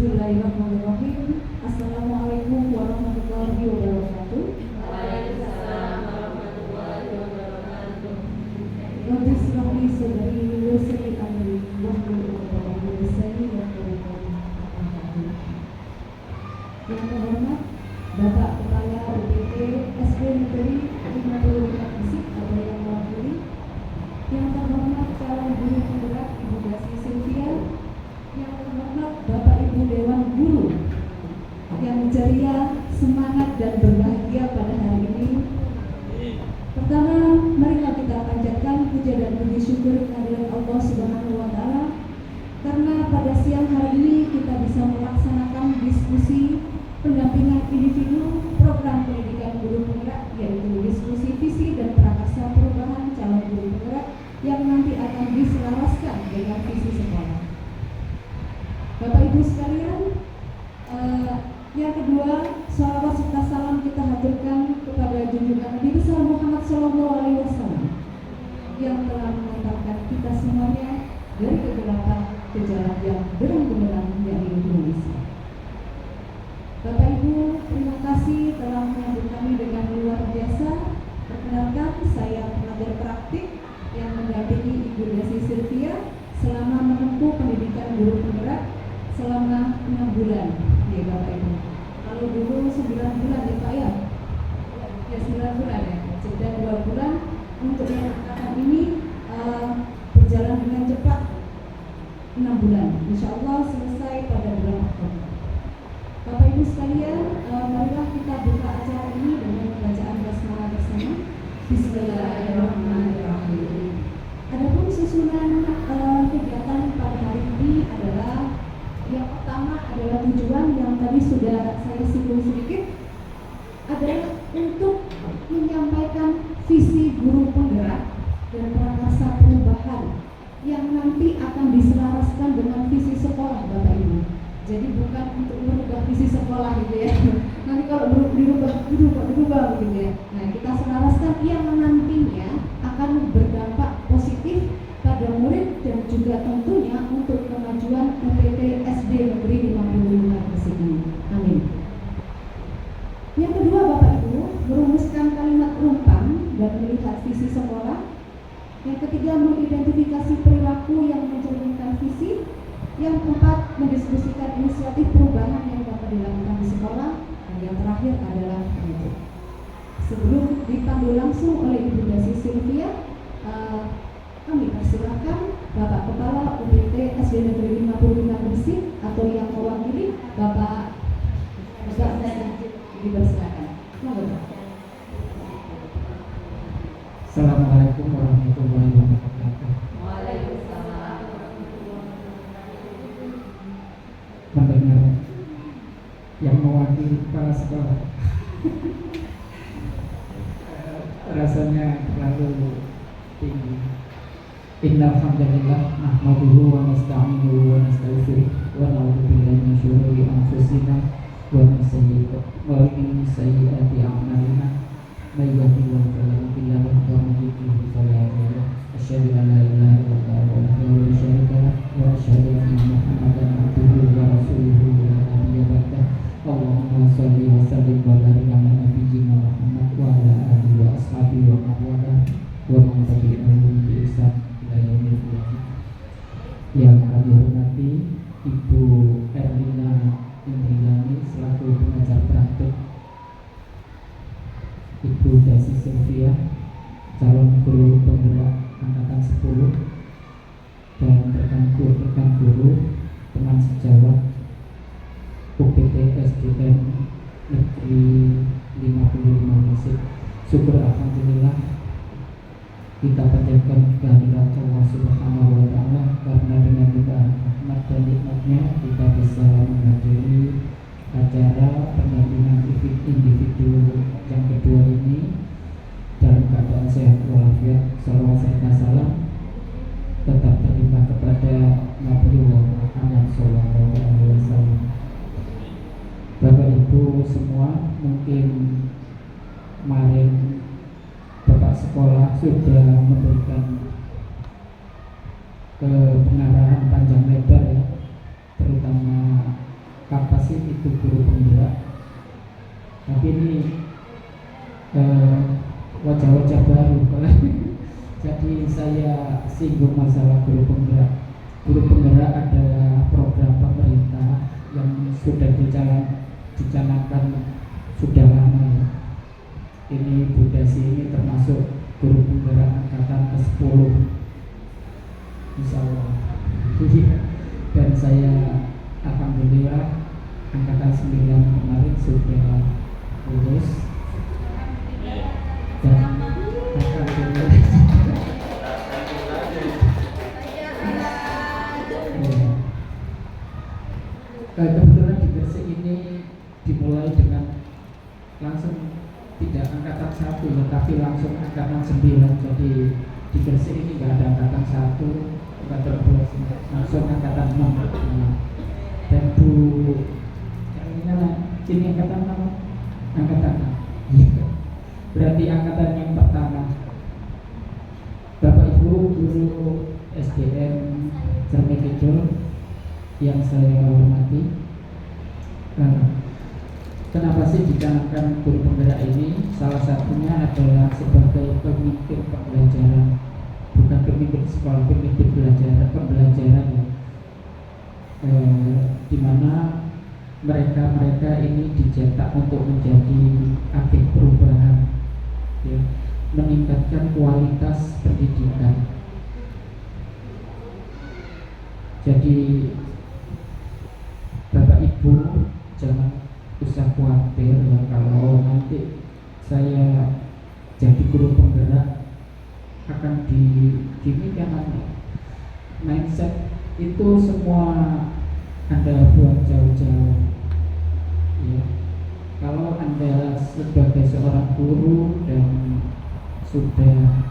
Bismillahirrahmanirrahim. Assalamualaikum warahmatullahi wabarakatuh. Waalaikumsalam warahmatullahi wabarakatuh. Rabbi shrah li sadri wa yassir li amri wahlul 'uqdatam min lisani yafqahu qawli. Yang terhormat Bapak Kepala UPT SD Negeri 55 Gresik atau yang mewakili, yang terhormat calon guru penggerak Ibu Dasi Sylvia, yang terhormat Bapak Ibu Dewan Guru yang ceria, semangat dan berbahagia pada hari ini. Pertama, marilah kita panjatkan puja dan puji syukur kehadirat Allah Subhanahu wa taala karena pada siang hari ini kita bisa melaksanakan diskusi pendampingan individu program pendidikan guru penggerak, yaitu diskusi visi dan prakarsa perubahan calon guru penggerak yang nanti akan diselaraskan dengan visi sekolah. Bapak Ibu sekalian, yang kedua, shalawat serta salam kita haturkan kepada junjungan Nabi besar Muhammad SAW yang telah mengantarkan kita semuanya dari kegelapan ke jalan yang benang-benang, yaitu Indonesia. Bapak Ibu, terima kasih telah menyambut kami dengan luar biasa. Perkenalkan, saya pengajar praktik yang mendampingi Ibu Dasi Sylvia selama menempuh pendidikan guru penggerak selama 6 bulan. Ya Bapak Ibu, kalau dulu 9 bulan ya Pak ya? Ya 9 bulan ya, jeda 2 bulan. Untuk yang akan ini berjalan dengan cepat 6 bulan. Insya Allah selesai pada bulan Oktober. Bapak Ibu sekalian, marilah kita buka acara ini dengan bacaan basmalah bersama. Bismillahirrahmanirrahim. Adapun susunan kegiatan pada hari ini adalah, yang pertama adalah tujuan yang tadi sudah saya singgung sedikit, adalah untuk menyampaikan visi guru penggerak dan prakarsa perubahan yang nanti akan diselaraskan dengan visi sekolah Bapak Ibu. Jadi bukan untuk merubah visi sekolah gitu ya. Nanti kalau dirubah gitu ya. Nah, kita selaraskan yang nantinya akan berdampak positif pada murid dan juga tentunya untuk kemajuan UPT SD Negeri 55 Gresik ini. Amin. Yang kedua Bapak Ibu, merumuskan kalimat rumpang dan melihat visi sekolah. Yang ketiga, mengidentifikasi perilaku yang mencerminkan visi. Yang keempat, mendiskusikan inisiatif perubahan yang dapat dilakukan di sekolah. Dan yang terakhir adalah penutup. Sebelum dipandu langsung oleh Ibu Dasi Sylvia, kami persilakan Bapak Kepala UPT SD Negeri 55 Gresik atau yang mewakili Bapak dipersilakan. Assalamualaikum warahmatullahi wabarakatuh. Waalaikumsalam. Mendengar yang mewakili kepala sekolah rasanya terlalu tinggi. Innal hamdalillah nahmaduhu wa nasta'inuhu wa nastaghfiruh wa na'udzu billahi min syururi anfusina wa min sayyiati a'malina. May yahdihillahu fala mudilla lahu wa may yudlil fala hadiya lahu. Asyhadu an la ilaha illallah wahdahu la syarika lahu wa asyhadu anna Muhammadan abduhu wa rasuluhu la nabiyya ba'dah. Allahumma shalli wa sallim wa barik ala nabiyyina Muhammad wa ala alihi wa ashabihi wa man wala wa man tabi'ahum bi ihsan ila yaumil qiyamah. Yang kami hormati Ibu Erlina Indrilani selaku pengajar praktik, Ibu Dasi Sylvia calon guru penggerak angkatan 10, dan rekan guru teman sejawat UPT SDN Negeri 55 Gresik. Syukur alhamdulillah kita panjatkan kehadirat Allah Subhanahu wa taala karena dengan limpahan rahmat dan nikmatnya kita bisa menghadiri acara pendampingan individu yang kedua ini dalam keadaan sehat walafiat. Salawat serta salam tetap terlimpah kepada Nabi Muhammad SAW. Bapak Ibu semua, mungkin kemarin Bapak sekolah sudah memberikan pengarahan panjang lebar ya, terutama apa sih itu guru penggerak. Tapi ini wajah-wajah baru. Jadi saya singgung masalah guru penggerak. Guru penggerak adalah program pemerintah yang sudah dicanangkan sudah lama ya. Ini Bu Desi ini termasuk guru penggerak angkatan ke-10 Insya Allah. Dan saya alhamdulillah angkatan 9 kemarin sudah lulus dan alhamdulillah kebetulan di Gresik ini dimulai dengan langsung tidak angkatan 1 tetapi langsung angkatan 9. Jadi di Gresik ini nggak ada angkatan 1, angkatan 2, langsung angkatan 6. Dan Bu ini angkatan 6, angkatan 6. Berarti angkatan yang pertama. Bapak Ibu guru SDM Cermekidul yang saya hormati, kenapa sih dicanangkan guru penggerak ini? Salah satunya adalah sebagai pemimpin pembelajaran, bukan pemimpin sekolah, pemimpin pembelajaran ya. Di mana mereka ini dicetak untuk menjadi agen perubahan, ya, meningkatkan kualitas pendidikan. Jadi Bapak Ibu jangan usah khawatir ya kalau nanti saya jadi guru penggerak akan demikian. Mindset itu semua Anda buat jauh-jauh ya. Kalau Anda sebagai seorang guru dan sudah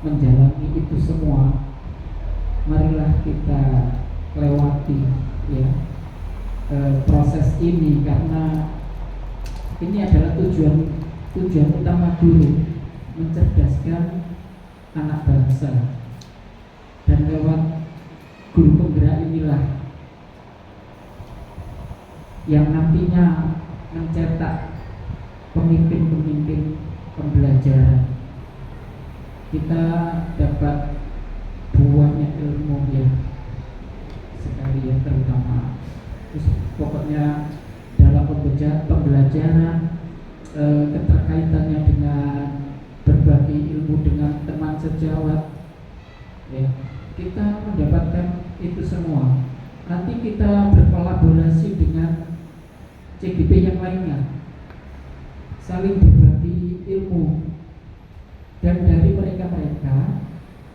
menjalani itu semua, marilah kita lewati ya proses ini, karena ini adalah tujuan utama guru, mencerdaskan anak bangsa. Dan lewat guru penggerak inilah yang nantinya mencetak pemimpin-pemimpin pembelajaran. Kita dapat buahnya ilmu ya sekali ya, terutama pokoknya dalam pembelajaran keterkaitannya dengan berbagi ilmu dengan teman sejawat ya, kita mendapatkan itu semua. Nanti kita berkolaborasi dengan CGP yang lainnya, saling berbagi ilmu, dan dari mereka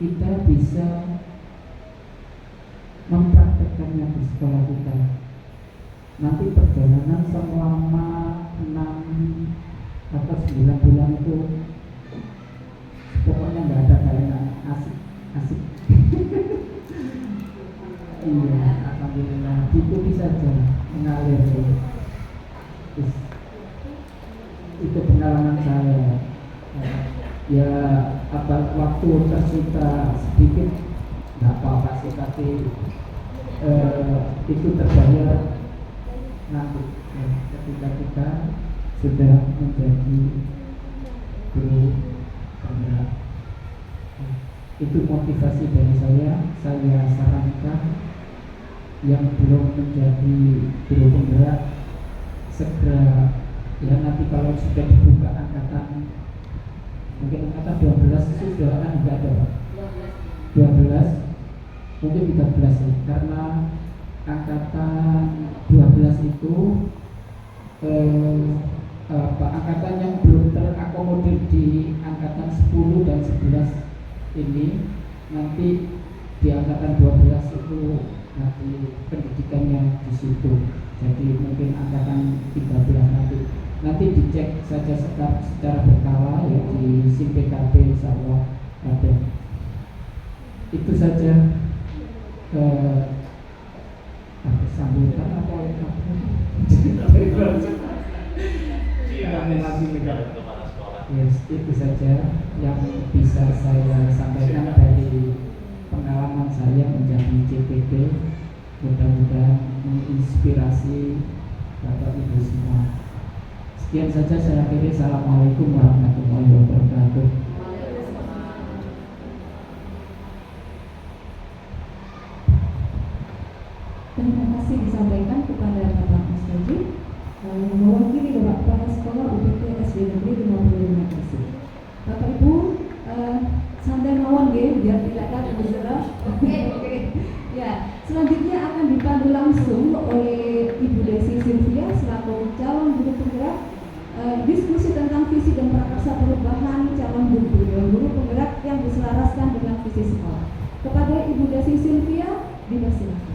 kita bisa mempraktekkannya di sekolah kita. Nanti perjalanan selama 6 atau 9 bulan itu pokoknya nggak ada kalian asik. Iya, alhamdulillah diikuti saja, mengalir ya. Itu pengalaman saya. Ya apa waktu tersita sedikit nggak apa-apa sih, tapi itu terbayar nanti ya, ketika kita sudah menjadi guru penggerak. Itu motivasi dari saya sarankan yang belum menjadi guru penggerak segera ya, nanti kalau sudah dibuka angkatan mungkin angkatan 12 sudah kan enggak ada Pak? 12 mungkin 13 ya, karena angkatan 12 itu angkatan yang belum terakomodir di angkatan 10 dan 11 ini, nanti di angkatan 12 itu nanti pendidikannya di situ. Jadi mungkin angkatan 13 nanti dicek saja secara berkala ya di SIM PKB insyaallah ada. Itu saja sambutan apa itu? Yes, itu saja yang bisa saya sampaikan dari pengalaman saya menjadi CPP. Mudah-mudahan menginspirasi Bapak Ibu semua. Sekian saja saya akhiri. Assalamualaikum warahmatullahi wabarakatuh. Terima kasih disampaikan kepada Bapak Mustajib mewakili Bapak Kepala Sekolah UPT SD Negeri 55 Gresik. Bapak Ibu santai mawon nggih biar tidak kaget saudara. Oke. Ya, selanjutnya akan dipandu langsung oleh Ibu Desi Sylvia selaku calon guru penggerak diskusi tentang visi dan prakarsa perubahan calon guru penggerak yang diselaraskan dengan visi sekolah. Kepada Ibu Desi Sylvia dipersilakan.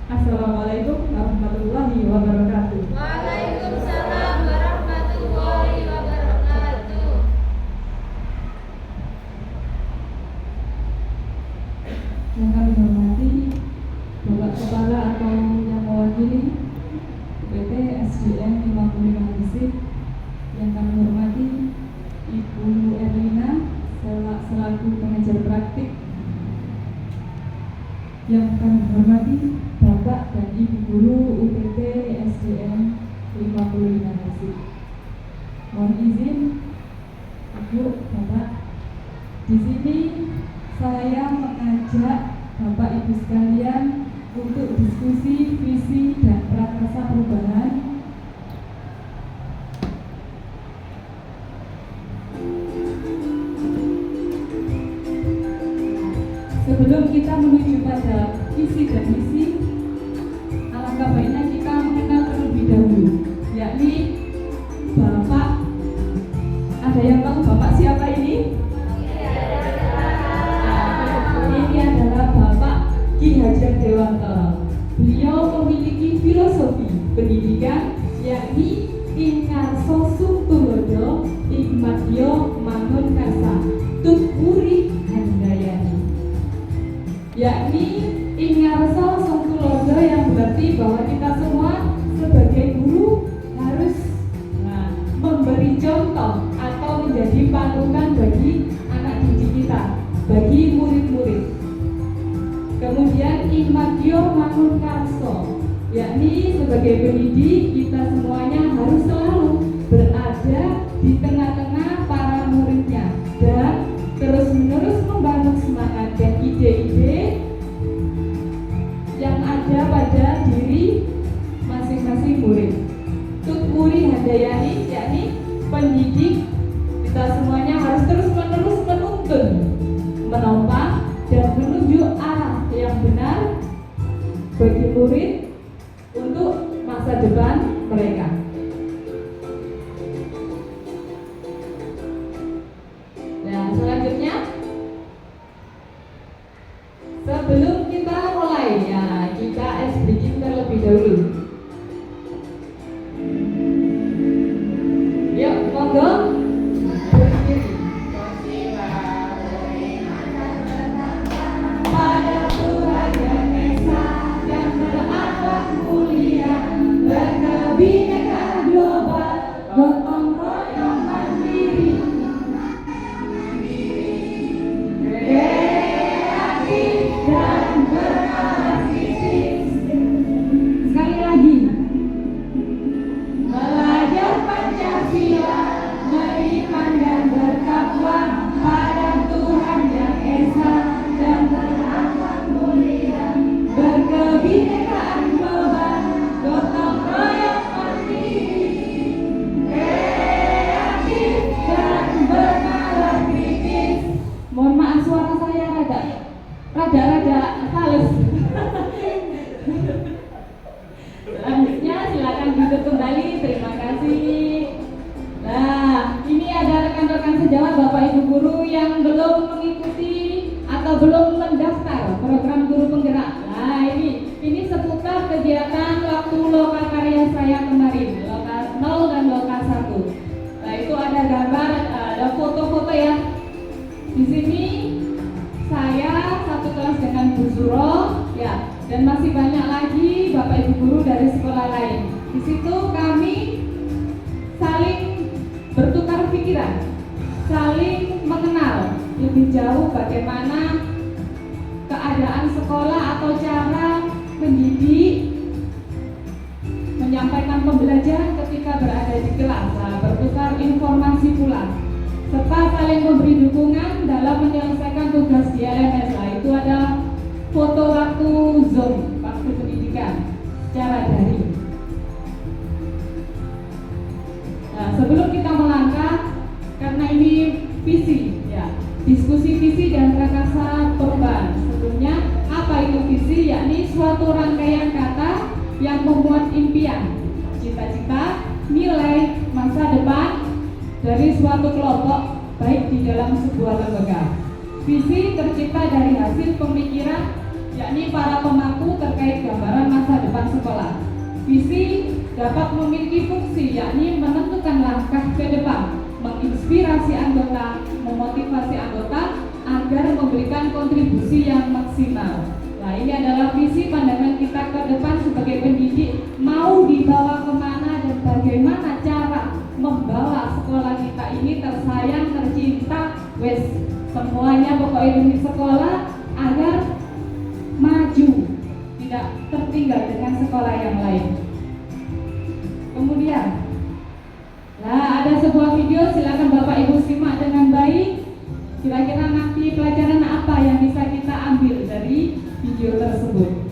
Assalamualaikum warahmatullahi wabarakatuh. Waalaikumsalam warahmatullahi wabarakatuh. Yang kami hormati Bapak Kepala atau yang mewakili UPT SDN 55 Gresik. Yang kami hormati Ibu Erlina selaku pengajar praktik. Yang kami hormati Bapak dan Ibu Guru UPT SDN 55 Gresik. Mohon izin, Ibu, Bapak, di sini saya mengajak Bapak Ibu sekalian untuk diskusi visi dan prakarsa perubahan sebelum kita menuju pada visi dan misi. Alangkah baiknya kita mengenal terlebih dahulu, yakni Bapak. Ada yang tahu Bapak siapa ini? Ini adalah Bapak Ki Hajar Dewantara. Beliau memiliki filosofi pendidikan yakni Ingarso Suktulodo Ikmatyo Mangun Karsa Tutpuri Handayani, yakni Ingarso Suktulodo yang berarti bahwa kita semua sebagai guru harus memberi contoh atau menjadi panutan bagi anak didik kita, bagi murid-murid. Kemudian Ikmatyo Mangun Karso, yakni sebagai pendidik kita semuanya harus selalu berada di tengah-tengah para muridnya dan terus-menerus membangun semangat dan ide-ide yang ada pada diri masing-masing murid. Tutpuri Handayani, yakni pendidik kita semuanya harus terus-menerus menuntun, menopang dan menunjuk arah yang benar bagi murid untuk masa depan mereka. Nah, selanjutnya sebelum kita mulai, ya kita breaking terlebih dahulu. Yuk, monggo. Pada Tuhan yang Esa yang berakhlak mulia, berkebinekaan global, gotong royong mandiri, kreatif dan bernalar kritis. Sekali lagi, belajar Pancasila, beriman dan bertakwa pada Tuhan yang Esa dan berakhlak mulia, berkebinekaan global, gotong royong mandiri, kreatif dan bernalar kritis. Mohon maaf suara saya rada fals. Selanjutnya silakan duduk kembali. Terima kasih. Nah, ini ada rekan-rekan sejawat Bapak Ibu guru yang belum mengikuti atau belum mendaftar program guru penggerak. Nah, ini seputar kegiatan waktu loka karya saya kemarin, loka 0 dan loka 1. Nah, itu ada gambar, ada foto-foto ya. Di sini saya satu kelas dengan Bu Suro, ya, dan masih banyak lagi Bapak Ibu guru dari sekolah lain. Di situ kami saling bertukar pikiran, saling mengenal, lebih jauh bagaimana keadaan sekolah atau cara mendidik, menyampaikan pembelajaran ketika berada di kelas, bertukar informasi pula, serta saling memberi dukungan dalam menyelesaikan tugas di LMS. Itu ada foto waktu Zoom, waktu pendidikan secara daring. Nah, sebelum kita melangkah, karena ini visi, ya, diskusi visi dan prakarsa perubahan. Sebelumnya, apa itu visi? Yakni suatu rangkaian kata yang memuat impian, cita-cita, nilai, masa depan dari suatu kelompok, baik di dalam sebuah lembaga. Visi tercipta dari hasil pemikiran, yakni para pemangku terkait gambaran masa depan sekolah. Visi dapat memiliki fungsi, yakni menentukan langkah ke depan, menginspirasi anggota, memotivasi anggota agar memberikan kontribusi yang maksimal. Nah, ini adalah visi pandangan kita ke depan sebagai pendidik, mau dibawa kemana dan bagaimana cara membawa sekolah kita ini tersayang, tercinta, semuanya pokoknya di sekolah agar maju, tidak tertinggal dengan sekolah yang lain. Kemudian, ada sebuah video, silakan Bapak Ibu simak dengan baik. Kira-kira nanti pelajaran apa yang bisa kita ambil dari video tersebut?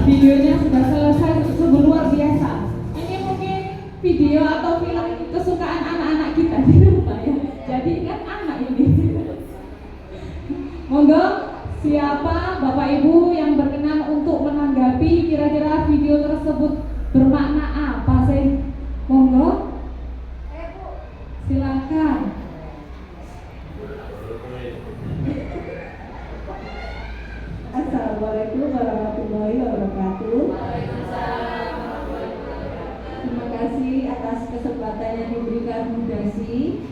Videonya sudah selesai, sungguh luar biasa. Ini mungkin video atau film kesukaan anak-anak kita di rumah ya. Jadi kan anak ini. Monggo, siapa Bapak Ibu yang berkenan untuk menanggapi kira-kira video tersebut bermakna apa? kasih atas kesempatan yang diberikan Bu Dasi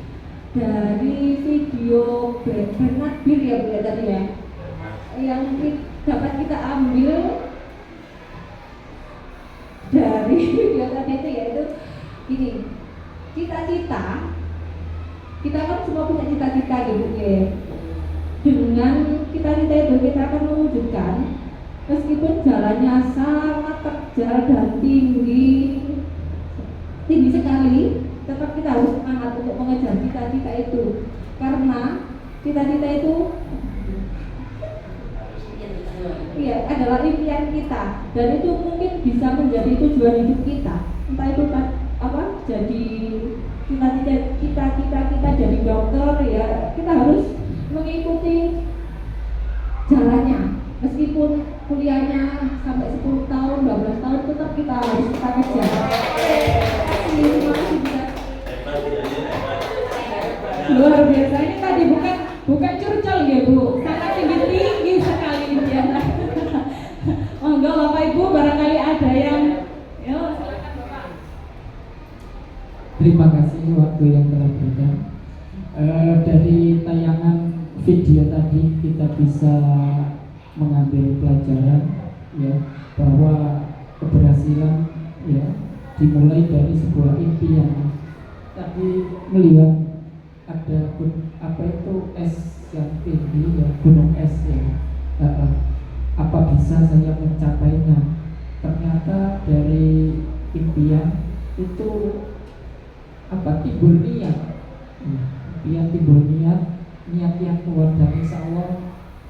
dari video Bernard Bir ya Bu ya tadi ya, yang dapat kita ambil dari video tadi itu yaitu ini, cita-cita. Kita kan semua punya cita-cita gitu ya. Dengan cita-cita itu kita akan mewujudkan, meskipun jalannya sangat terjal dan tinggi sekali, tetap kita harus semangat untuk mengejar cita-cita itu, karena cita-cita itu adalah impian kita, dan itu mungkin bisa menjadi tujuan hidup kita. Entah itu jadi cita-cita kita jadi dokter ya, kita harus mengikuti jalannya, meskipun kuliahnya sampai 10 tahun, 12 tahun, tetap kita harus kejar. Terima kasih luar biasa. Ini tadi bukan curcol ya Bu, sangat tinggi sekali ya. Monggo Bapak Ibu, barangkali ada yang silakan Bapak. Terima kasih waktu yang telah diberikan. Dari tayangan video tadi kita bisa mengambil pelajaran ya, bahwa keberhasilan ya dimulai dari sebuah impian. Tadi melihat ada es yang tinggi ya, gunung es ya. Apa bisa saya mencapainya? Ternyata dari impian itu timbul niat. Impian timbul niat yang kuat, dan insya Allah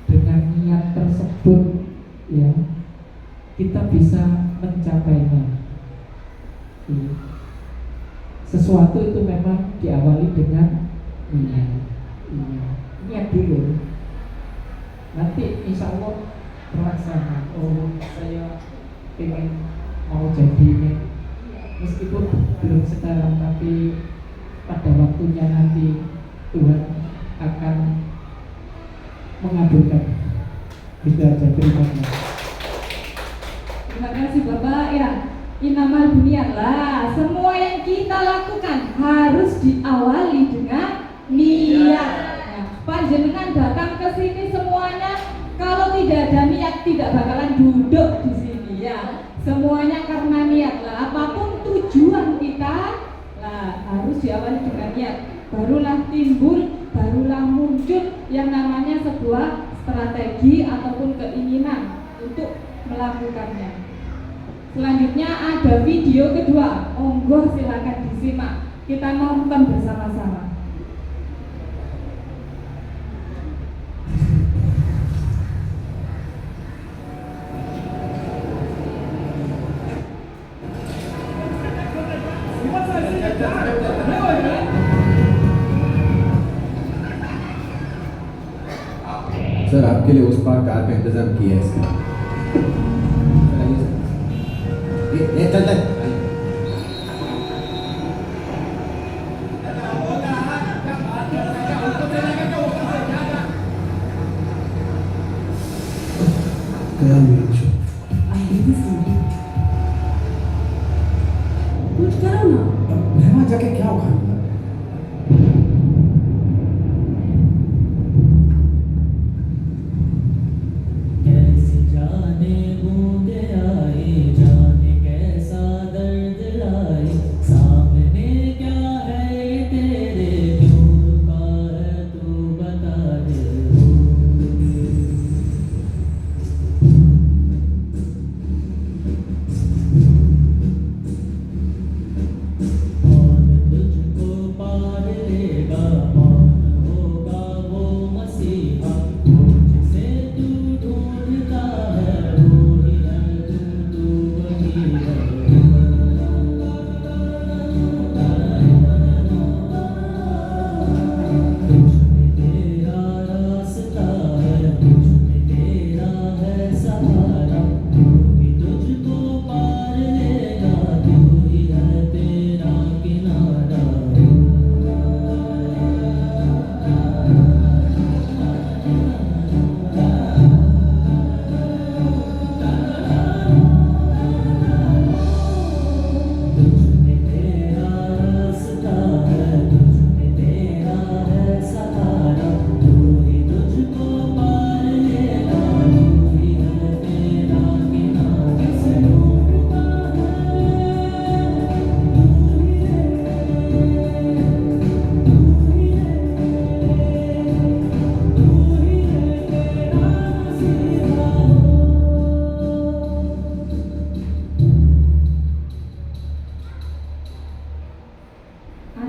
dengan niat tersebut ya kita bisa mencapainya. Sesuatu itu memang diawali dengan niat dulu. Nanti insya Allah terlaksana. Saya pengen mau jadi ini, meskipun belum sekarang, tapi pada waktunya nanti Tuhan akan mengabulkan. Itu aja, terima kasih. Terima kasih Bapak ya. Innamal bunyan lah, semua yang kita lakukan harus diawali dengan niat. Panjenengan datang ke sini semuanya, kalau tidak ada niat tidak bakalan duduk di sini ya. Semuanya karena niat lah. Apapun tujuan kita lah harus diawali dengan niat. Barulah timbul, barulah muncul yang namanya sebuah strategi ataupun keinginan untuk melakukannya. Selanjutnya ada video kedua, monggo silakan disimak. Kita nonton bersama-sama. Sir आपके लिए उस पार कार का इंतजाम किया है सर। चल चल क्या मिर्चो कुछ करो ना। मैं वहां जाके क्या उखाड़ूंगा? कैसे जाने बूंदे आए, जाने कैसा दर्द लाए, सामने क्या है ये तेरे, क्यों रुका है तू बता दे। कौन तुझको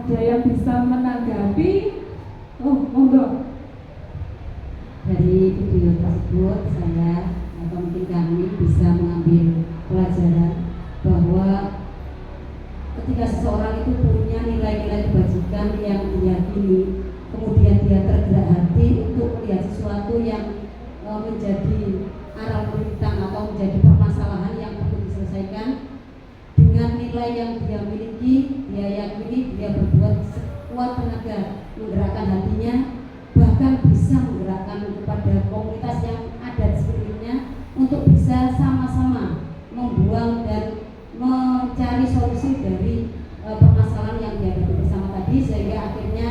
ada yang bisa menanggapi? Oh, monggo. Dari video tersebut saya atau mungkin kami bisa mengambil pelajaran bahwa ketika seseorang itu punya nilai-nilai kebajikan yang diyakini, kemudian dia tergerak hati untuk melihat sesuatu yang menjadi aral melintang atau menjadi permasalahan yang perlu diselesaikan, dengan nilai yang dia miliki, dia yakini, dia berbuat sekuat tenaga menggerakkan hatinya, bahkan bisa menggerakkan kepada komunitas yang ada di sekelilingnya untuk bisa sama-sama membuang dan mencari solusi dari permasalahan yang dihadapi bersama tadi, sehingga akhirnya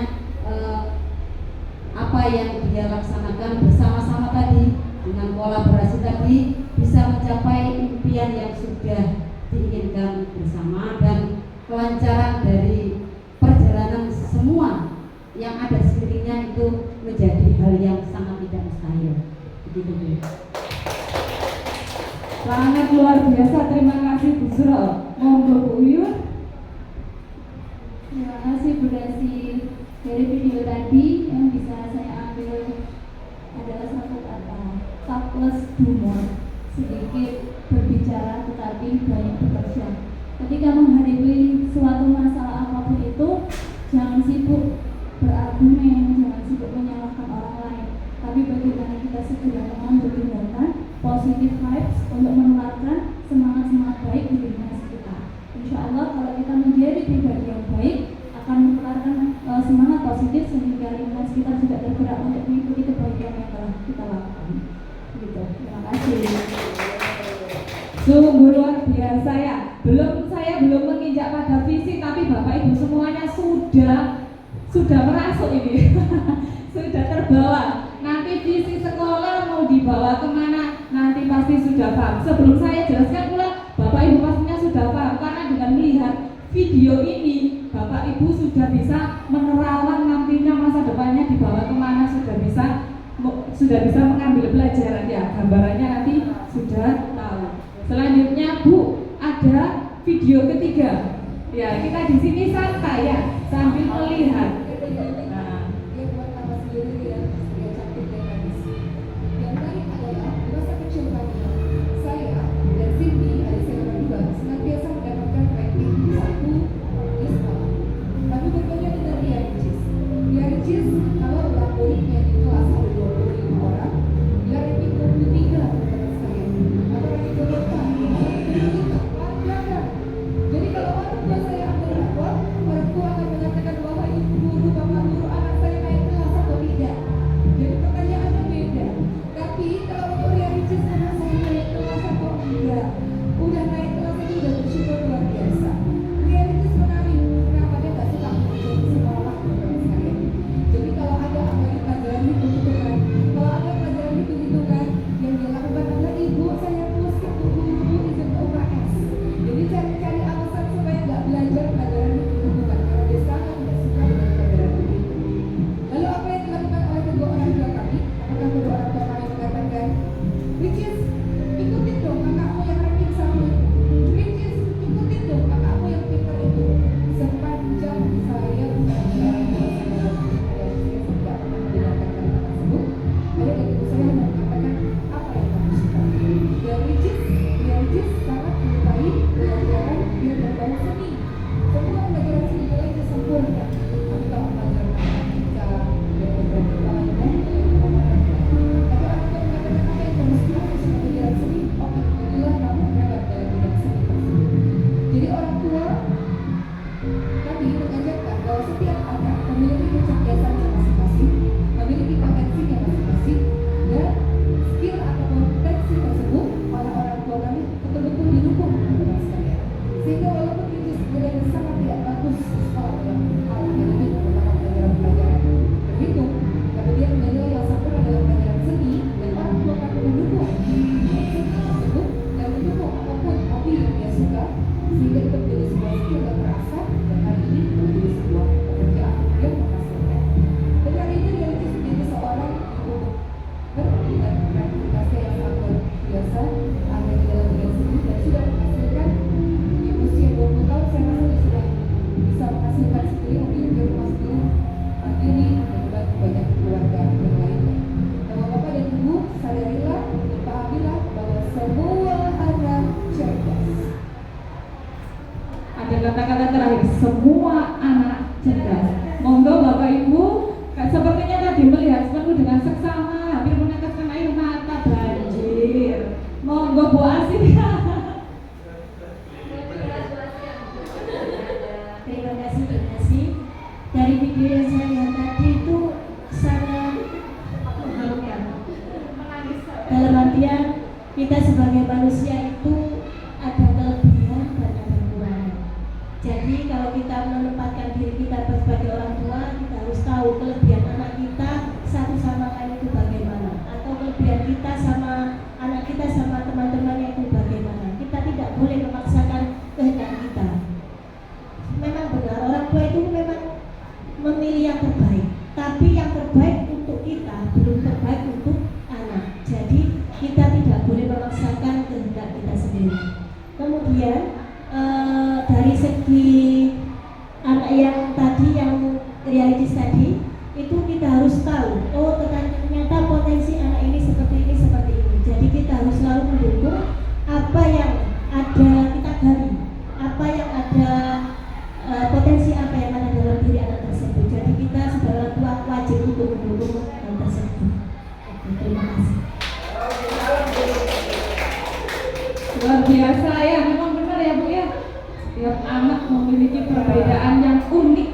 apa yang dia laksanakan bersama-sama tadi dengan kolaborasi tadi bisa mencapai impian yang sudah diinginkan bersama, dan kelancaran dari perjalanan semua yang ada di sekelilingnya itu menjadi hal yang sangat tidak mustahil. Begitu, Bu. Sangat luar biasa, terima kasih Bu Suro. Monggo Bu Uyun. Terima kasih Bu Desi. Dari video tadi yang bisa saya ambil adalah satu kata, talk less do more. Sedikit berbicara tetapi banyak bekerja. Ketika menghadapi suatu masalah apapun itu, jangan sibuk berargumen, jangan sibuk menyalahkan orang lain, tapi bagaimana kita segera mengambil tindakan positive vibes untuk menularkan semangat-semangat baik di lingkungan sekitar. Insya Allah kalau kita menjadi pribadi yang baik akan menularkan semangat positif sehingga lingkungan sekitar juga tergerak untuk mengikuti kebaikan yang telah kita lakukan. Begitu. Terima kasih. Sungguh luar biasa ya. Saya belum menginjak pada visi, tapi Bapak Ibu semuanya sudah merasuk ini. Sudah terbawa. Nanti visi sekolah mau dibawa kemana, nanti pasti sudah paham. Sebelum saya jelaskan pula, Bapak Ibu pastinya sudah paham, karena dengan melihat video ini Bapak Ibu sudah bisa menerawang nantinya masa depannya dibawa kemana, sudah bisa mengambil pelajaran ya. Gambarannya nanti sudah tahu. Selanjutnya Bu, ada video ketiga. Ya, kita di sini santai ya, sambil melihat. Nah, Yang pertama sendiri dia cantik dan manis. Yang lain adalah masa kecil kami. Saya dan Cindy, adik saya berdua, senantiasa mendapatkan ranking 1 di sekolah. Tapi berbeda dengan Ria Ricis. Ria Ricis kalau ulang muridnya di kelas ada 25 orang, dia ranking 23 teman-teman sekalian. Atau ranking 24. Jadi kalau orang tua saya ambil rapor, orang tua akan mengatakan bahwa ibu guru, bapak guru, anak saya naik kelas atau tidak. Jadi pertanyaannya beda. Tapi kalau untuk Ria Ricis, anak saya naik kelas atau enggak, udah naik kelas itu udah bersyukur luar biasa. Ria Ricis menarik, kenapa dia nggak suka mengajar di sekolah, teman-teman sekalian. Jadi kalau ada apa yang pelajaran hitung-hitungan, kalau ada pelajaran hitung-hitungan, yang dia lakukan adalah ibu saya terus ke guru izin ke UKS. Jadi cari-cari alasan supaya nggak belajar pelajaran hitung-hitungan, karena dia sangat tidak suka dengan pelajaran itu. Lalu apa yang dilakukan oleh kedua orang tua kami? Apakah kedua orang tua kami mengatakan, Ricis, ikutin dong kakakmu yang ranking 1 itu. Ricis, ikutin dong kakakmu yang pintar itu. Sepanjang saya bukan orang tua saya tidak mendengarkan kata tersebut, ada dari ibu saya hanya mengatakan apa yang kamu suka. Dan Ricis sangat menyukai pelajaran yang berbau seni. Semua pelajaran seni itu sempurna. Tapi kalau pelajaran matematika dan beberapa lainnya, tapi orang tua mengatakan apa yang kamu suka sesuai pelajaran seni. Oke, inilah kamu hebat dalam bidang seni tersebut. Jadi orang tua kami mengajarkan bahwa setiap anak memiliki kecerdasannya masing-masing, memiliki potensinya masing-masing, dan skill atau potensi tersebut oleh orang tua kami betul-betul didukung teman-teman sekalian. Sehingga walaupun Ricis sebenarnya sangat tidak bagus di sekolah dalam hal akademik, terutama pelajaran-pelajaran berhitung, tapi dia menilai yang sempurna dalam pelajaran seni, dan orang tua kami mendukung seni tersebut dan mendukung apapun hobi yang dia suka, sehingga itu menjadi sebuah skill yang terasah, dan hari ini menjadi sebuah pekerjaan yang menghasilkan. Dan hari ini dia Ricis menjadi seorang ibu dengan kreativitasnya yang sangat luar biasa, ada di dalam bidang seni, dan sudah menghasilkan di usia 20 tahun. Saya rasa dia sudah bisa menghasilkan sendiri, memiliki mandiri, dan membantu banyak keluarga yang lainnya. Bapak-bapak dan ibu, sadarilah dan pahamilah bahwa semua anak cerdas. Ada kata-kata terakhir, semua anak cerdas. Monggo Bapak Ibu, sepertinya tadi melihat penuh dengan seksama, hampir meneteskan air mata banjir. Monggo Bu Asih. Terima kasih. Dari video yang saya lihat tadi itu sangat mengharukan. Dalam artian kita sebagai manusia itu ada kelebihan dan ada kekurangan. Jadi kalau kita menempatkan diri kita sebagai orang tua, kita harus tahu kelebihan anak kita satu sama lain itu bagaimana, atau kelebihan kita sama anak kita sama teman-temannya itu bagaimana. Kita tidak boleh memaksakan kehendak kita. Memang benar, orang tua itu memang memilih yang terbaik, tapi yang terbaik untuk kita belum terbaik untuk anak. Jadi kita tidak boleh memaksakan kehendak kita sendiri. Kemudian dari segi anak yang tadi, yang realitis tadi, itu kita harus tahu, oh ternyata potensi anak ini seperti ini. Jadi kita harus selalu mendukung apa yang ada, kita gali apa yang ada, potensi apa yang ada dalam diri anak tersebut. Jadi kita sebagai orang tua wajib untuk mendukung hal tersebut. Terima kasih. Luar biasa ya, memang benar ya Bu ya. Setiap anak memiliki perbedaan yang unik.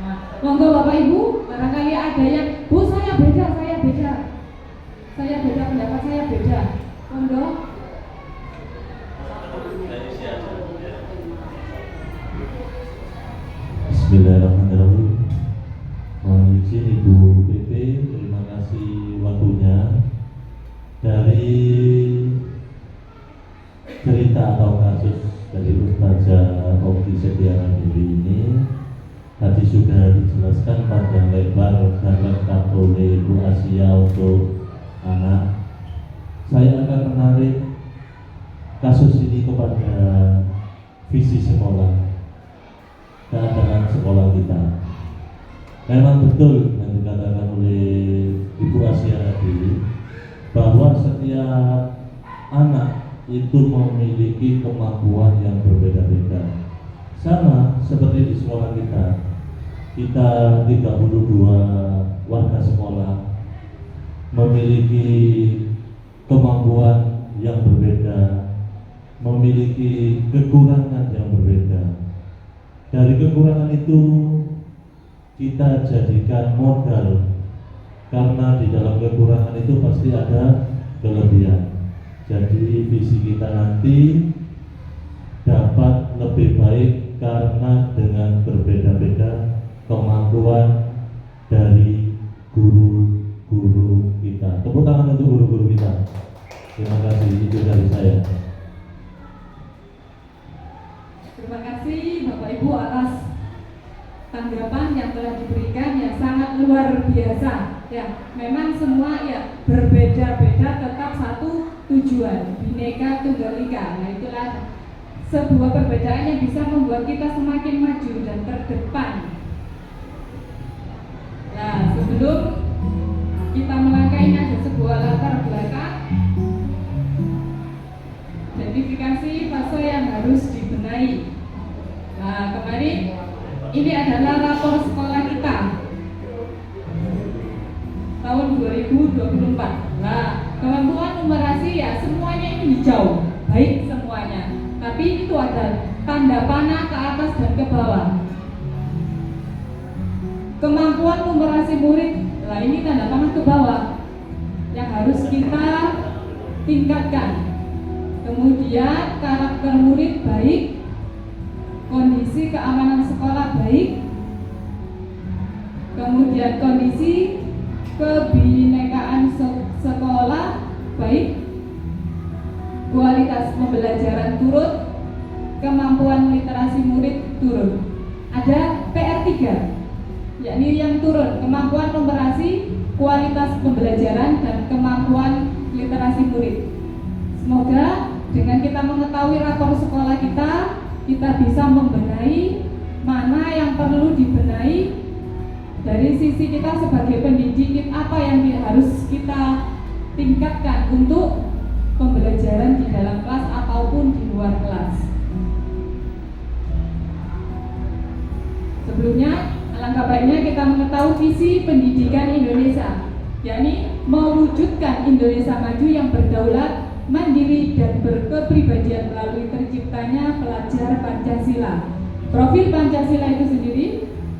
Nah, monggo Bapak Ibu, barangkali ada yang, Bu saya beda pendapat saya beda. Monggo. Bismillahirrahmanirrahim. Mohon izin Ibu PP, terima kasih waktunya. Dari cerita atau kasus dari Ustazah Oki Setiana Dewi ini tadi sudah dijelaskan panjang lebar dan lengkap oleh Ibu Asia untuk anak. Saya akan menarik kasus ini kepada visi sekolah, keadaan sekolah kita. Memang betul yang dikatakan oleh Ibu Asia tadi, bahwa setiap anak itu memiliki kemampuan yang berbeda-beda. Sama seperti di sekolah kita 32 warga sekolah memiliki kemampuan yang berbeda, memiliki kekurangan yang berbeda. Dari kekurangan itu kita jadikan modal, karena di dalam kekurangan itu pasti ada kelebihan. Jadi visi kita nanti dapat lebih baik karena dengan berbeda-beda kemampuan dari guru-guru kita. Tepuk tangan untuk guru-guru kita. Terima kasih, itu dari saya. Terima kasih Bapak Ibu atas tanggapan yang telah diberikan yang sangat luar biasa. Ya, memang semua ya berbeda-beda, tetap satu tujuan, Bhinneka Tunggal Ika. Nah, itulah sebuah perbedaan yang bisa membuat kita semakin maju dan terdepan. Nah, sebelum kita melangkahi ada sebuah latar belakang identifikasi fase yang harus dibenahi. Nah, kemarin ini adalah rapor sekolah kita tahun 2024. Nah, kemampuan numerasi ya semuanya ini hijau, baik semuanya. Tapi itu ada tanda panah ke atas dan ke bawah. Kemampuan numerasi murid, nah ini tanda panah ke bawah yang harus kita tingkatkan. Kemudian karakter murid baik, kondisi keamanan sekolah baik, kemudian kondisi kebinekaan sekolah baik, kualitas pembelajaran turun, kemampuan literasi murid turun. Ada PR3, yakni yang turun, kemampuan numerasi, kualitas pembelajaran, dan kemampuan literasi murid. Semoga dengan kita mengetahui rapor sekolah kita bisa membenahi mana yang perlu dibenahi dari sisi kita sebagai pendidik, apa yang harus kita tingkatkan untuk pembelajaran di dalam kelas ataupun di luar kelas. Sebelumnya, alangkah baiknya kita mengetahui visi pendidikan Indonesia, yakni mewujudkan Indonesia maju yang berdaulat, mandiri, dan berkepribadian melalui terciptanya pelajar Pancasila. Profil Pancasila itu sendiri,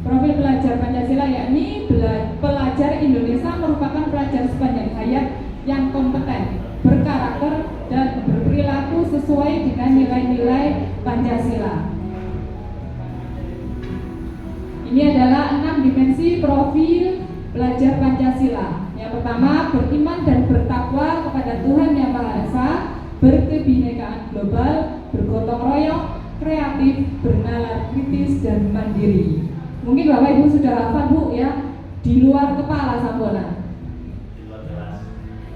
profil pelajar Pancasila yakni pelajar Indonesia merupakan pelajar sepanjang hayat yang kompeten, berkarakter, dan berperilaku sesuai dengan nilai-nilai Pancasila. Ini adalah 6 dimensi profil pelajar Pancasila. Yang pertama, beriman dan bertakwa kepada Tuhan Yang Maha Esa, berkebinekaan global, bergotong royong, kreatif, bernalar kritis, dan mandiri. Mungkin Bapak Ibu sudah hafal Bu ya, di luar kepala sampona.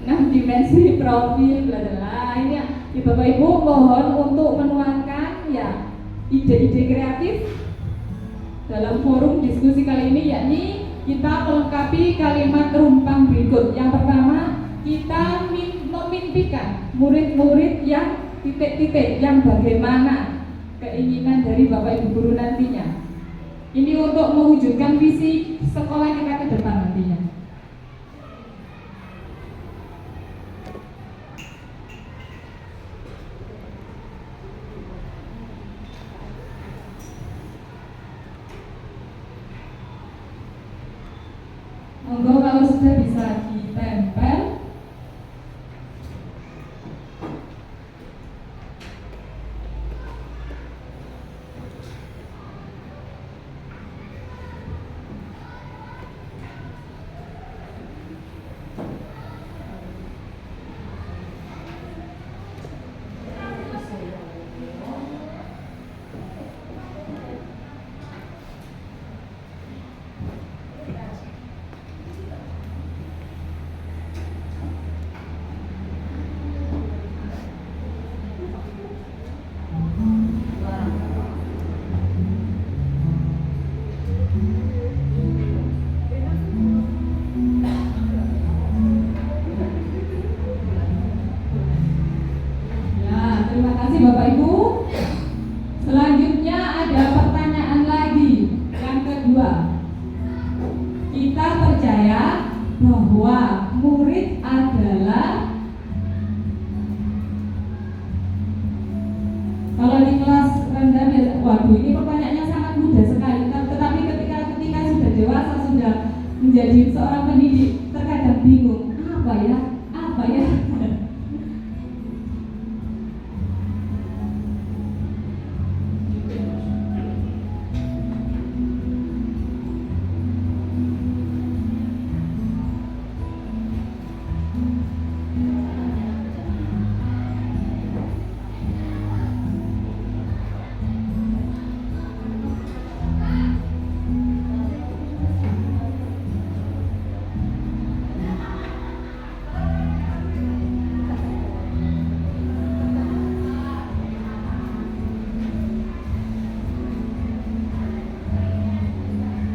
6 dimensi profil pelajar. Nah, ini ya, Bapak Ibu mohon untuk menuangkan ya ide-ide kreatif dalam forum diskusi kali ini, yakni kita melengkapi kalimat rumpang berikut. Yang pertama, kita memimpikan murid-murid yang titik-titik, yang bagaimana keinginan dari Bapak Ibu guru nantinya. Ini untuk mewujudkan visi sekolah kita ke depan nantinya. Monggo kalau sudah bisa ditempel. Terima kasih Bapak Ibu. Selanjutnya ada pertanyaan lagi. Yang kedua, kita percaya bahwa murid adalah, kalau di kelas rendah biasa, waduh ini pertanyaannya sangat mudah sekali. Tetapi ketika sudah dewasa, sudah menjadi seorang pendidik, terkadang bingung, apa ya?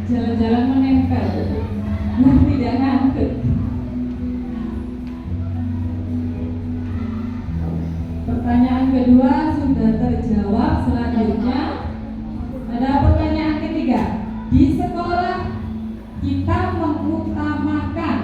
Jalan-jalan menempel, tidak ngantuk. Pertanyaan kedua sudah terjawab. Selanjutnya ada pertanyaan ketiga. Di sekolah kita mengutamakan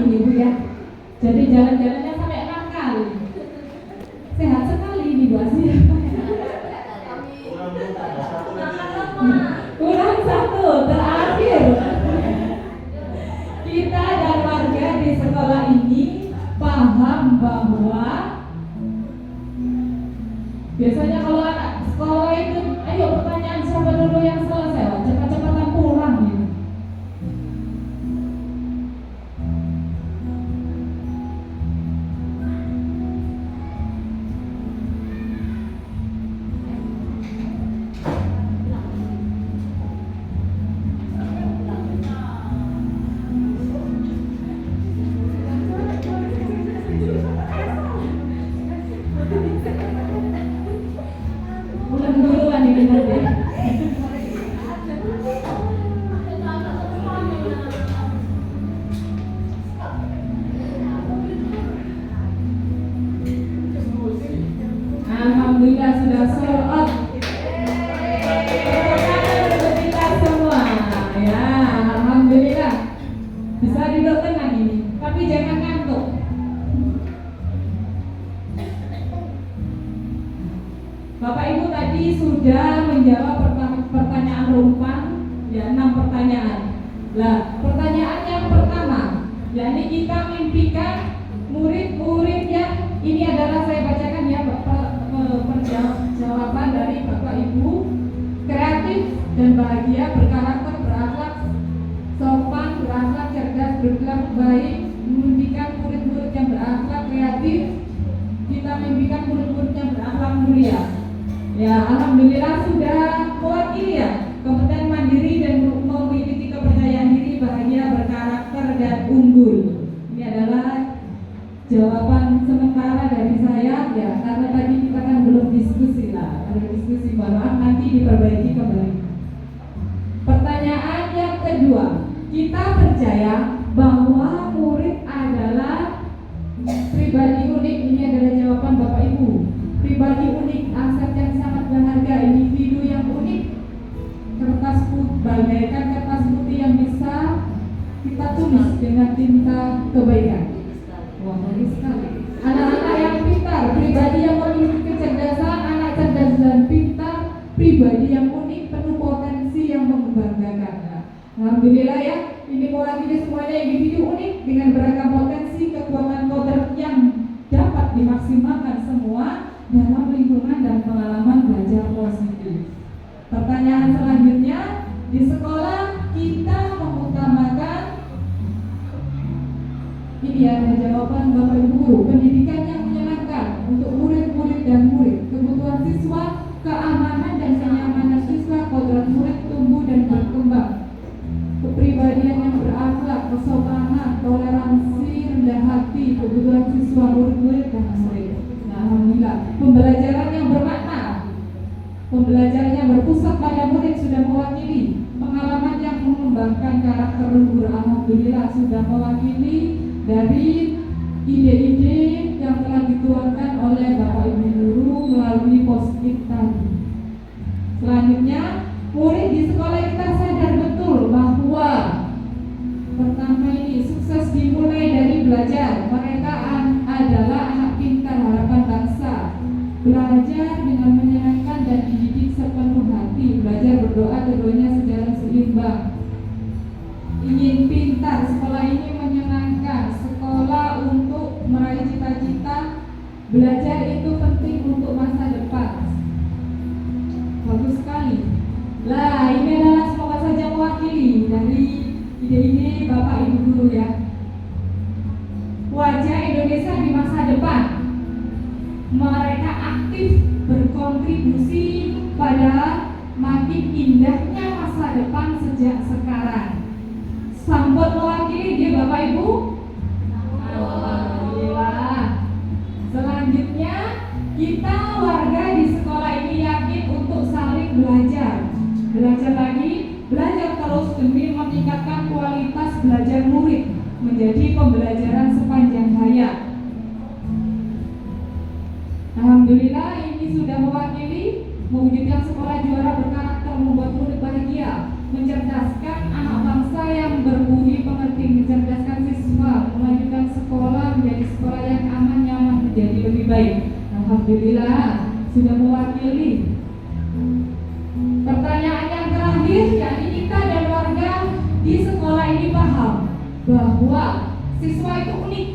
ini Bu ya. Jadi jalan-jalannya sampai 6 kali. Sehat sekali ini Bu Asia. Kurang satu, terakhir. Kita dan warga di sekolah ini paham bahwa biasanya kalau anak sekolah itu, ayo pertanyaan siapa dulu yang selesai, wah, cepat-cepatan pulang gitu. Pulang duluan ini nanti. Alhamdulillah sudah sold out. Untuk kita semua, ya alhamdulillah. Bisa duduk tenang ini, tapi jangan ngantuk. Bapak Ibu tadi sudah menjawab pertanyaan rumpang, ya 6 pertanyaan. Lah, pertanyaan yang pertama, yakni kita mimpikan murid-murid yang ini adalah saya bacakan ya jawaban dari Bapak Ibu, kreatif dan bahagia, berkarakter, berakhlak, sopan, berakhlak, cerdas, berperilaku baik, memimpikan murid-murid yang berakhlak kreatif, kita mimpikan murid-murid yang berakhlak mulia. Ya, alhamdulillah sudah mewakili ya, kompeten, mandiri dan memiliki kepercayaan diri, bahagia, berkarakter dan unggul. Ini adalah jawaban sementara dari saya ya, karena tadi kita kan belum diskusi lah, ada diskusi, maaf nanti diperbaiki kembali. Pertanyaan yang kedua, kita percaya bahwa murid adalah pribadi unik. Ini adalah jawaban Bapak Ibu. Pribadi unik, aset yang sangat berharga, individu yang unik, kertas putih, bagaikan kertas putih yang bisa kita tulis dengan tinta kebaikan. Wah, bagus sekali. Anak-anak yang pintar, pribadi yang memiliki kecerdasan, anak cerdas dan pintar, pribadi yang unik, penuh potensi yang membanggakan. Nah, alhamdulillah ya, ini mewakili semuanya individu unik dengan beragam potensi, kekuatan kodrat yang dapat dimaksimalkan semua dalam lingkungan dan pengalaman belajar positif. Pertanyaan selanjutnya, di sekolah kita mengutamakan, ini ada jawaban Bapak Ibu Guru, pendidikan yang menyenangkan untuk murid-murid dan murid, kebutuhan siswa, keamanan dan kenyamanan siswa, kodrat murid tumbuh dan berkembang, kepribadian yang berakhlak, kesopanan, toleransi, rendah hati, kebutuhan siswa, murid-murid dan murid. Nah, alhamdulillah, pembelajaran yang bermakna, pembelajaran yang berpusat pada murid sudah mewakili, pengalaman yang mengembangkan karakter luhur, alhamdulillah sudah mewakili dari ide-ide yang telah dituangkan oleh Bapak Ibu Guru melalui post-it tadi. Selanjutnya, murid di sekolah kita sadar betul bahwa pertama ini sukses dimulai dari belajar. Mereka adalah anak pintar harapan bangsa. Belajar dengan menyenangkan dan dididik sepenuh hati. Belajar berdoa keduanya sejalan seimbang. Ingin pintar, sekolah ini menyenangkan. Sekolah untuk meraih cita-cita. Belajar itu penting untuk masa depan. Bagus sekali. Lah, ini adalah semoga saja mewakili dari ide-ide Bapak Ibu Guru ya. Wajah Indonesia di masa depan. Mereka aktif berkontribusi pada makin indahnya masa depan sejak sekarang. Sambut mewakili dia Bapak Ibu. Alhamdulillah. Selanjutnya kita warga di sekolah ini yakin untuk saling belajar. Belajar lagi, belajar terus demi meningkatkan kualitas belajar murid menjadi pembelajaran sepanjang hayat. Alhamdulillah ini sudah mewakili, mewujudkan sekolah juara berkarakter, membuat murid bahagia, mencerdaskan anak bangsa yang berbudi pekerti, mencerdaskan siswa, baik. Alhamdulillah sudah mewakili. Pertanyaan yang terakhir, yakni kita dan warga di sekolah ini paham bahwa siswa itu unik.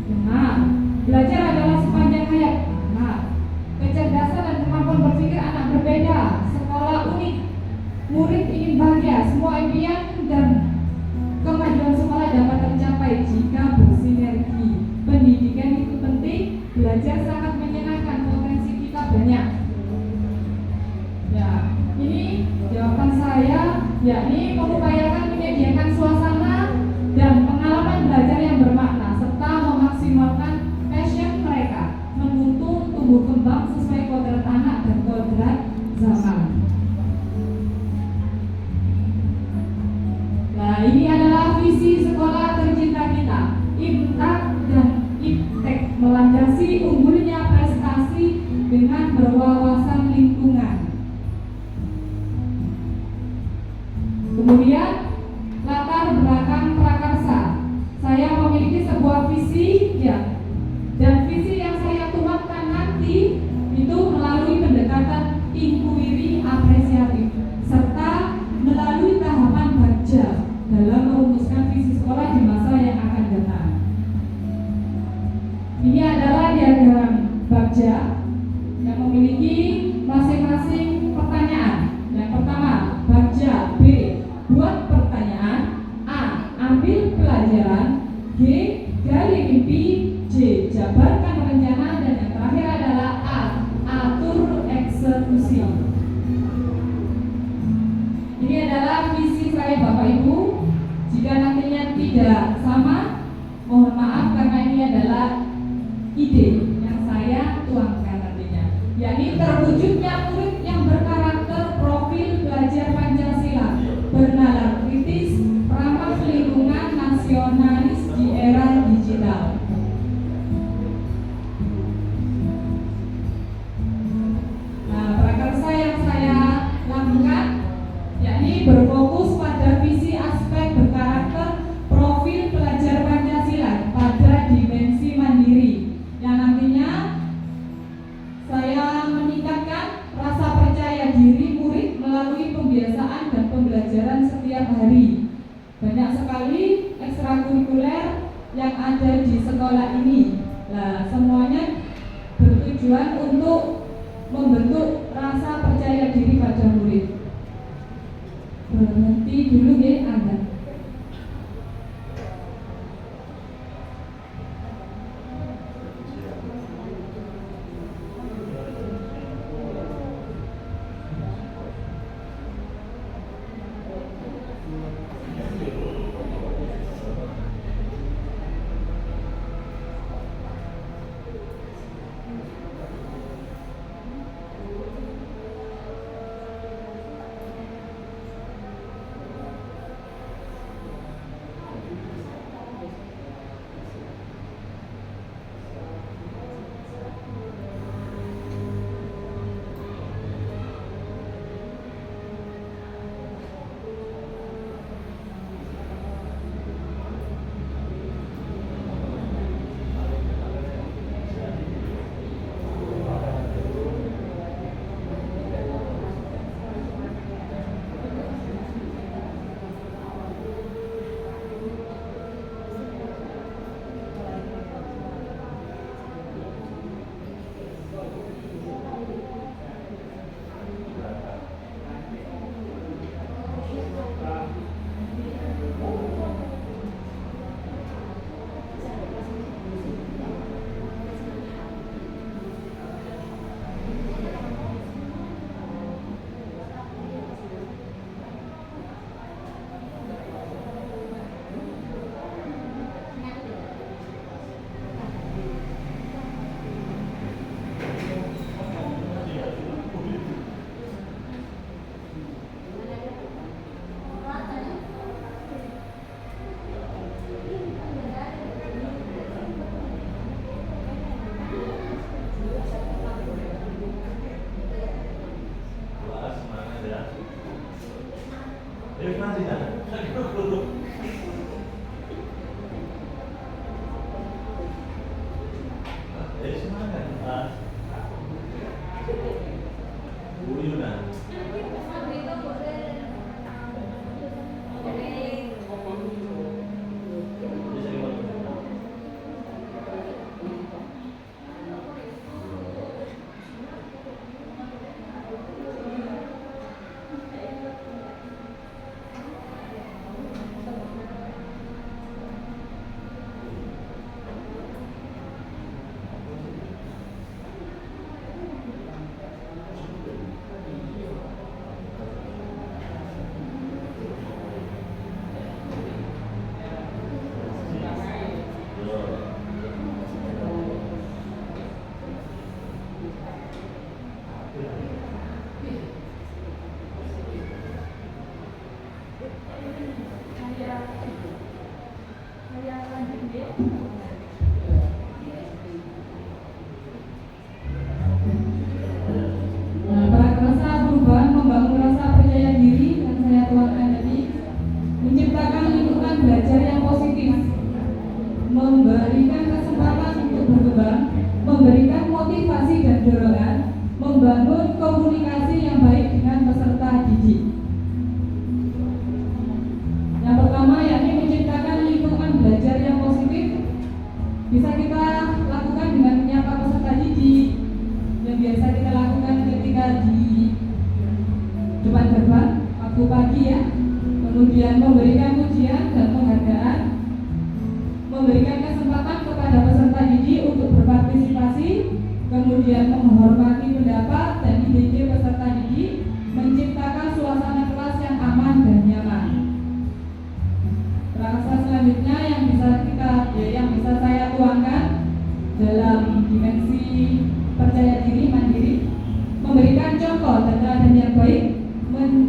Benar. Belajar adalah sepanjang hayat. Benar. Kecerdasan dan kemampuan berpikir anak berbeda. Sekolah unik. Murid ingin bahagia. Semua impian dan kemajuan sekolah dapat tercapai jika bersinergi. Pendidikan itu penting. Belajar sangat menyenangkan. Potensi kita banyak. Ya, ini jawaban saya, yakni mengupayakan menyediakan suasana dan pengalaman belajar yang bermakna serta memaksimalkan passion mereka, menuntun tumbuh kembang sesuai kodrat anak dan kodrat zaman. Nah, ini adalah visi sekolah tercinta kita, IMTAK dan IPTEK, melandasi unggulnya prestasi dengan berwawasan lingkungan. Kemudian latar belakang prakarsa. Saya memiliki sebuah visi dan visi yang saya tuangkan nanti itu melalui pendekatan inquiry apresiatif serta melalui tahapan baca dalam merumuskan visi sekolah di masa yang akan datang. Ini adalah diagram baca yang memiliki masing-masing pertanyaan. Yang pertama, baca. B, buat pertanyaan. A, ambil pelajaran. G, gali mimpi. C, jabarkan rencana. Dan yang terakhir adalah A, atur eksekusi. Ini adalah visi saya Bapak Ibu. Jika nantinya tidak sama, mohon maaf karena ini adalah ide yang saya tuangkan nantinya, yakni terwujudnya murid yang berkarakter profil belajar Pancasila, bernalar kritis, ramah lingkungan, nasionalis di era digital. Nah, prakarsa yang saya lakukan yakni berfokus pada visi aspek berkarakter profil pelajar Pancasila pada dimensi mandiri, yang nantinya saya meningkatkan rasa percaya diri murid melalui pembiasaan dan pembelajaran setiap hari. Banyak sekali ekstrakurikuler yang ada di sekolah ini. Nah, semuanya bertujuan untuk membentuk rasa percaya diri pada murid. Berhenti dulu ya Anda. Nah, prakersa perubahan membangun rasa percaya diri yang saya tuangkan tadi, menciptakan lingkungan belajar yang positif, memberikan kesempatan untuk berkembang, memberikan motivasi dan dorongan, membangun komunikasi yang baik dengan peserta didik. Yang pertama yakni menciptakan lingkungan belajar yang positif, bisa kita lakukan dengan menyapa peserta didik yang biasa kita lakukan ketika di depan gerbang waktu pagi ya. Kemudian memberikan pujian dan penghargaan, memberikan kesempatan kepada peserta didik untuk berpartisipasi, kemudian menghormati pendapat dan ide peserta didik, menciptakan suasana kelas yang aman dan nyaman. Prakersa selanjutnya yang bisa saya tuangkan dalam dimensi percaya diri mandiri, memberikan contoh dan teladan yang baik,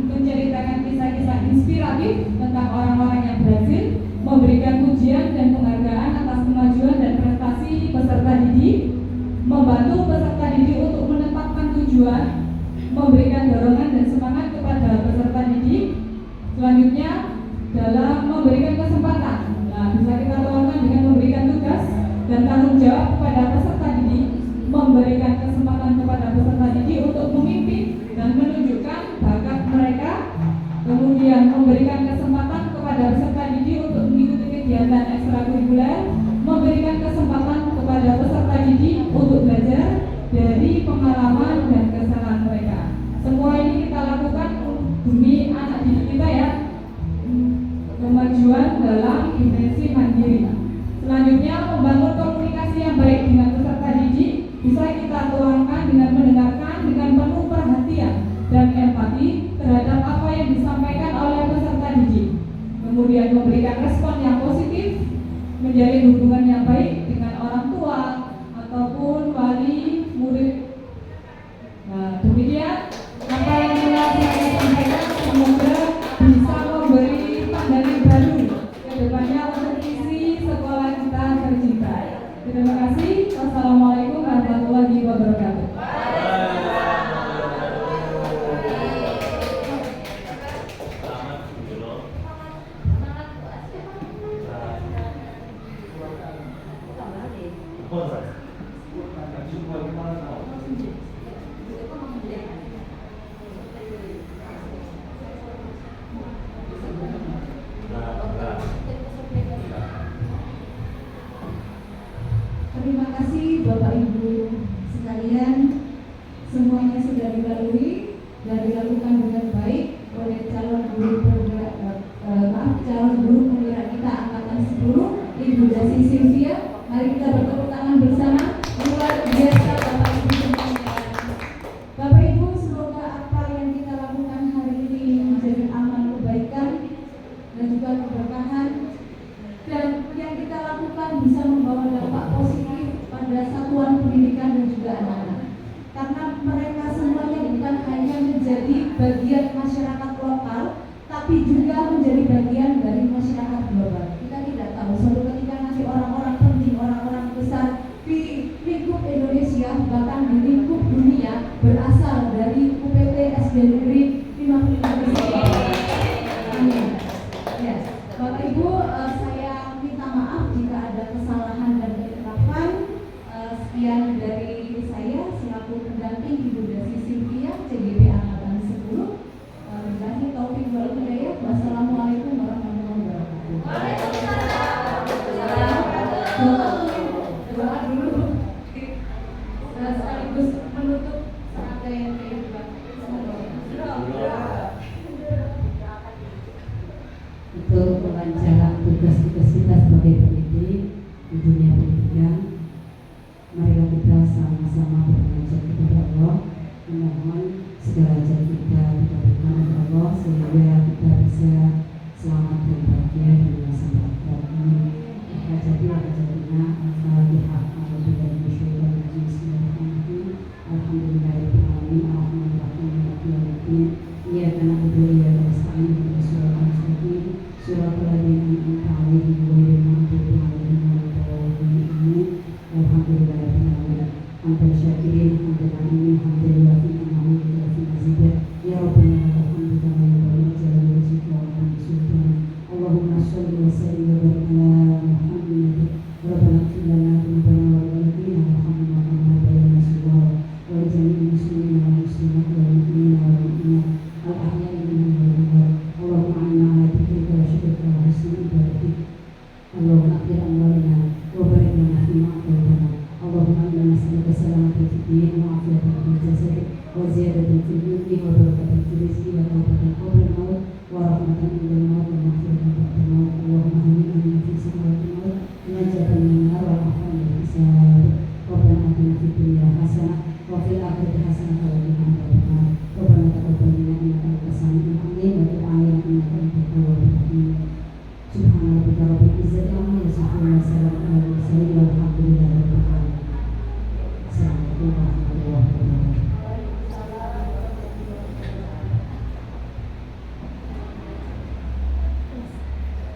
menceritakan kisah-kisah inspiratif tentang orang-orang yang berhasil, memberikan pujian dan penghargaan atas kemajuan dan prestasi peserta didik, membantu peserta didik untuk menetapkan tujuan, memberikan dorongan dan semangat kepada peserta didik. Selanjutnya dalam memberikan kesempatan, nah, bisa kita tuangkan dengan memberikan tugas dan tanggung jawab kepada peserta didik, memberikan kesempatan kepada peserta didik untuk memimpin dan menunjukkan bakat mereka, kemudian memberikan kesempatan kepada peserta didik untuk mengikuti kegiatan ekstrakurikuler, memberikan kesempatan kepada peserta didik untuk belajar dari pengalaman dan kesalahan mereka. Semua ini kita lakukan demi anak didik kita ya, kemajuan dalam dimensi mandiri. Selanjutnya membangun komunikasi yang baik dengan peserta didik bisa kita tuangkan dengan mendengarkan dengan penuh perhatian dan empati terhadap apa yang disampaikan oleh peserta didik. Kemudian memberikan respon yang positif, menjalin hubungan yang baik dengan orang tua ataupun wali murid. Nah, demikian apa yang telah saya sampaikan, semoga bisa memberi pandangan baru ke depannya untuk isi sekolah kita tercinta. Terima kasih. Wassalamualaikum warahmatullahi wabarakatuh. Terima kasih Bapak Ibu sekalian, semuanya sudah dilalui dan dilakukan dengan baik oleh calon guru perwira kita angkatan 10, Ibu Dasi Sylvia. Mari kita bertepuk tangan bersama. Luar biasa Bapak Ibu semuanya. Bapak Ibu, semoga apa yang kita lakukan hari ini menjadi amal kebaikan dan juga keberkahan, dan yang kita lakukan bisa membawa dampak positif pada satuan pendidikan dan juga anak-anak. Karena mereka semuanya bukan hanya menjadi bagian masyarakat lokal, tapi juga menjadi bagian dari masyarakat global. Kita tidak tahu suatu ketika nanti orang-orang penting, orang-orang besar di lingkup Indonesia, bahkan di lingkup dunia, berasal dari UPT SD Negeri 55. Amin. Ya, Bapak Ibu, saya minta maaf jika ada kesalahan dan kekeliruan. Sekian dari saya selaku pendamping Ibu Dasi Sylvia, CGP Angkatan 10. Billahi taufik wal hidayah. Wassalamualaikum warahmatullahi wabarakatuh. Doa dulu sekaligus menutup serangkaian kehidupan. Untuk kelancaran tugas-tugas kita sebagai pendidik di dunia pendidikan, marilah kita sama-sama bermunajat kepada Allah, memohon segala hajat kita dikabulkan oleh Allah sehingga kita bisa selamat dan bahagia di masa mendatang ini. Al-Fatihah. Al-Fatihah. Alhamdulillahirrahmanirrahim. Ar-Rahmanirrahim. Maliki yaumiddin. Iyyaka na'budu wa iyyaka nasta'in. Ihdinas siratal mustaqim. Shiratal ladzina an'amta 'alaihim ghairil maghdubi 'alaihim waladdallin. اغفر لنا ذنوبنا ولوالدينا وارحمنا كما ربيانا صغارا ولجميع المسلمين والمسلمات والمؤمنين والمؤمنات الأحياء منهم والأموات اللهم أعنا على ذكرك وشكرك وحسن عبادتك اللهم اغفر أموالنا وبارك لنا فيما أعطيتنا اللهم إنا نسألك سلامة في الدين وعافية في الجسد وزيادة في الملك وبركة